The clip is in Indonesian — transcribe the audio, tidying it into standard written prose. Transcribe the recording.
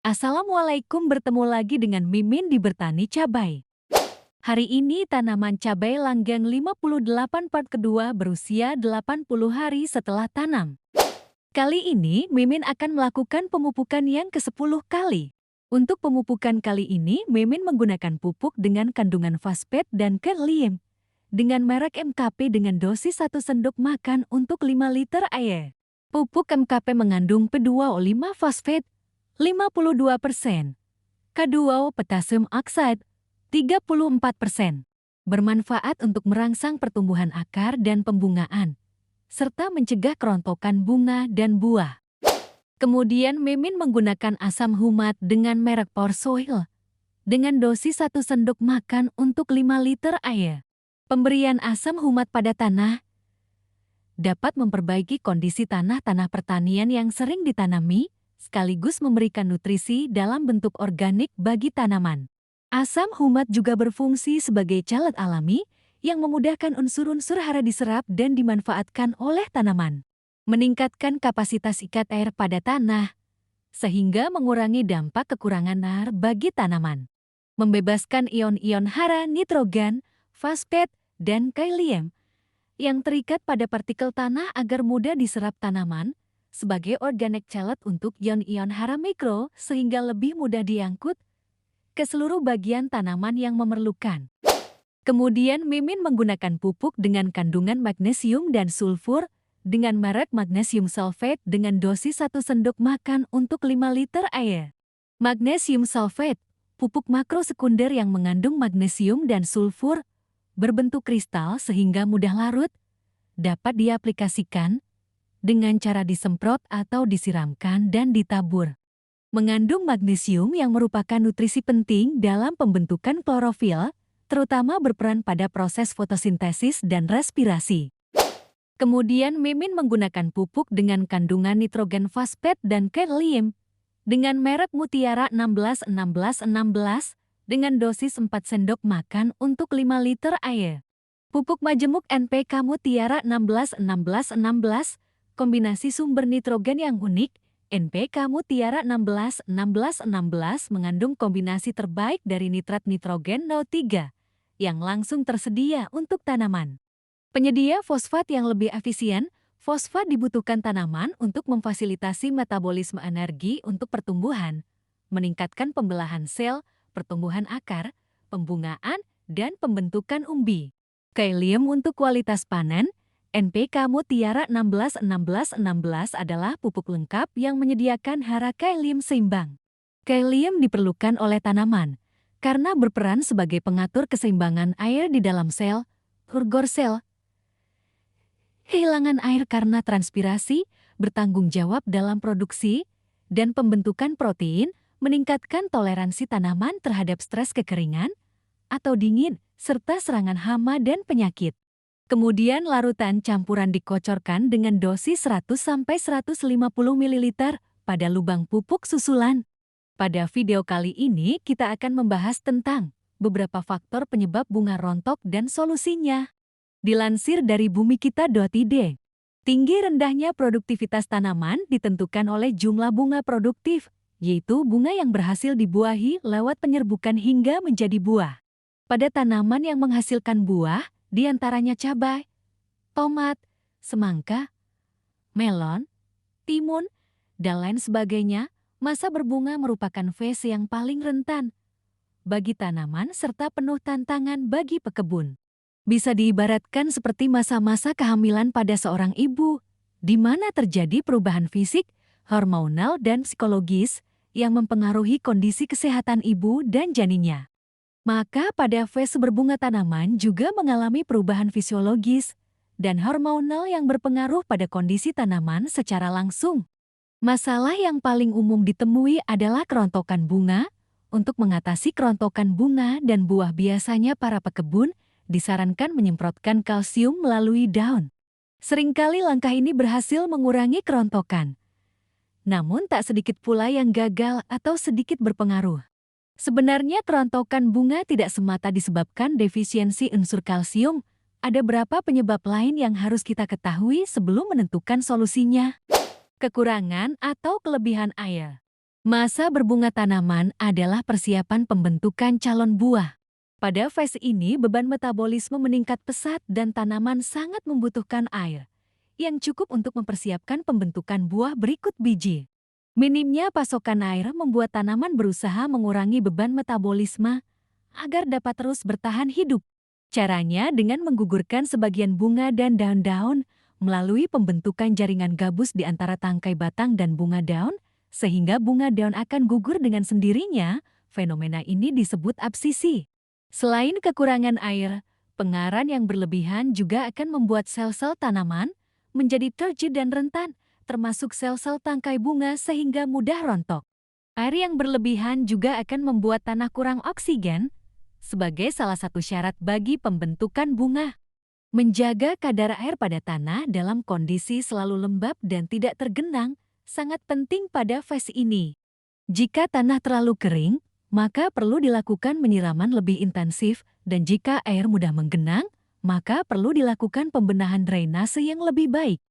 Assalamualaikum, bertemu lagi dengan Mimin di Bertani Cabai. Hari ini tanaman cabai langgeng 58 part kedua berusia 80 hari setelah tanam. Kali ini Mimin akan melakukan pemupukan yang ke-10 kali. Untuk pemupukan kali ini Mimin menggunakan pupuk dengan kandungan fosfat dan kalium dengan merek MKP dengan dosis 1 sendok makan untuk 5 liter air. Pupuk MKP mengandung P2O5 fosfat 52%, K2O potassium oxide 34%. Bermanfaat untuk merangsang pertumbuhan akar dan pembungaan, serta mencegah kerontokan bunga dan buah. Kemudian Mimin menggunakan asam humat dengan merek Power Soil dengan dosis 1 sendok makan untuk 5 liter air. Pemberian asam humat pada tanah dapat memperbaiki kondisi tanah pertanian yang sering ditanami, sekaligus memberikan nutrisi dalam bentuk organik bagi tanaman. Asam humat juga berfungsi sebagai caleg alami yang memudahkan unsur-unsur hara diserap dan dimanfaatkan oleh tanaman. Meningkatkan kapasitas ikat air pada tanah, sehingga mengurangi dampak kekurangan air bagi tanaman. Membebaskan ion-ion hara nitrogen, fosfat, dan kalium yang terikat pada partikel tanah agar mudah diserap tanaman, sebagai organic chelate untuk ion-ion hara mikro sehingga lebih mudah diangkut ke seluruh bagian tanaman yang memerlukan. Kemudian Mimin menggunakan pupuk dengan kandungan magnesium dan sulfur dengan merek magnesium sulfate dengan dosis 1 sendok makan untuk 5 liter air. Magnesium sulfate, pupuk makro sekunder yang mengandung magnesium dan sulfur, berbentuk kristal sehingga mudah larut, dapat diaplikasikan dengan cara disemprot atau disiramkan dan ditabur. Mengandung magnesium yang merupakan nutrisi penting dalam pembentukan klorofil, terutama berperan pada proses fotosintesis dan respirasi. Kemudian Mimin menggunakan pupuk dengan kandungan nitrogen fosfat dan kalium dengan merek Mutiara 16-16-16 dengan dosis 4 sendok makan untuk 5 liter air. Pupuk majemuk NPK Mutiara 16-16-16, kombinasi sumber nitrogen yang unik, NPK Mutiara 16-16-16 mengandung kombinasi terbaik dari nitrat nitrogen NO3 yang langsung tersedia untuk tanaman. Penyedia fosfat yang lebih efisien, fosfat dibutuhkan tanaman untuk memfasilitasi metabolisme energi untuk pertumbuhan, meningkatkan pembelahan sel, pertumbuhan akar, pembungaan, dan pembentukan umbi. Kalium untuk kualitas panen, NPK Mutiara 16-16-16 adalah pupuk lengkap yang menyediakan hara kalium seimbang. Kalium diperlukan oleh tanaman karena berperan sebagai pengatur keseimbangan air di dalam sel, turgor sel. Kehilangan air karena transpirasi, bertanggung jawab dalam produksi, dan pembentukan protein, meningkatkan toleransi tanaman terhadap stres kekeringan atau dingin, serta serangan hama dan penyakit. Kemudian larutan campuran dikocorkan dengan dosis 100-150 ml pada lubang pupuk susulan. Pada video kali ini kita akan membahas tentang beberapa faktor penyebab bunga rontok dan solusinya. Dilansir dari bumikita.id, tinggi rendahnya produktivitas tanaman ditentukan oleh jumlah bunga produktif, yaitu bunga yang berhasil dibuahi lewat penyerbukan hingga menjadi buah. Pada tanaman yang menghasilkan buah, diantaranya cabai, tomat, semangka, melon, timun, dan lain sebagainya, masa berbunga merupakan fase yang paling rentan bagi tanaman serta penuh tantangan bagi pekebun. Bisa diibaratkan seperti masa-masa kehamilan pada seorang ibu, di mana terjadi perubahan fisik, hormonal, dan psikologis yang mempengaruhi kondisi kesehatan ibu dan janinnya. Maka pada fase berbunga tanaman juga mengalami perubahan fisiologis dan hormonal yang berpengaruh pada kondisi tanaman secara langsung. Masalah yang paling umum ditemui adalah kerontokan bunga. Untuk mengatasi kerontokan bunga dan buah biasanya para pekebun disarankan menyemprotkan kalsium melalui daun. Seringkali langkah ini berhasil mengurangi kerontokan. Namun tak sedikit pula yang gagal atau sedikit berpengaruh. Sebenarnya kerontokan bunga tidak semata disebabkan defisiensi unsur kalsium. Ada beberapa penyebab lain yang harus kita ketahui sebelum menentukan solusinya. Kekurangan atau kelebihan air. Masa berbunga tanaman adalah persiapan pembentukan calon buah. Pada fase ini, beban metabolisme meningkat pesat dan tanaman sangat membutuhkan air, yang cukup untuk mempersiapkan pembentukan buah berikut biji. Minimnya pasokan air membuat tanaman berusaha mengurangi beban metabolisme agar dapat terus bertahan hidup. Caranya dengan menggugurkan sebagian bunga dan daun-daun melalui pembentukan jaringan gabus di antara tangkai batang dan bunga daun, sehingga bunga daun akan gugur dengan sendirinya. Fenomena ini disebut absisi. Selain kekurangan air, pengaran yang berlebihan juga akan membuat sel-sel tanaman menjadi turgid dan rentan, termasuk sel-sel tangkai bunga sehingga mudah rontok. Air yang berlebihan juga akan membuat tanah kurang oksigen, sebagai salah satu syarat bagi pembentukan bunga. Menjaga kadar air pada tanah dalam kondisi selalu lembab dan tidak tergenang sangat penting pada fase ini. Jika tanah terlalu kering, maka perlu dilakukan penyiraman lebih intensif, dan jika air mudah menggenang, maka perlu dilakukan pembenahan drainase yang lebih baik.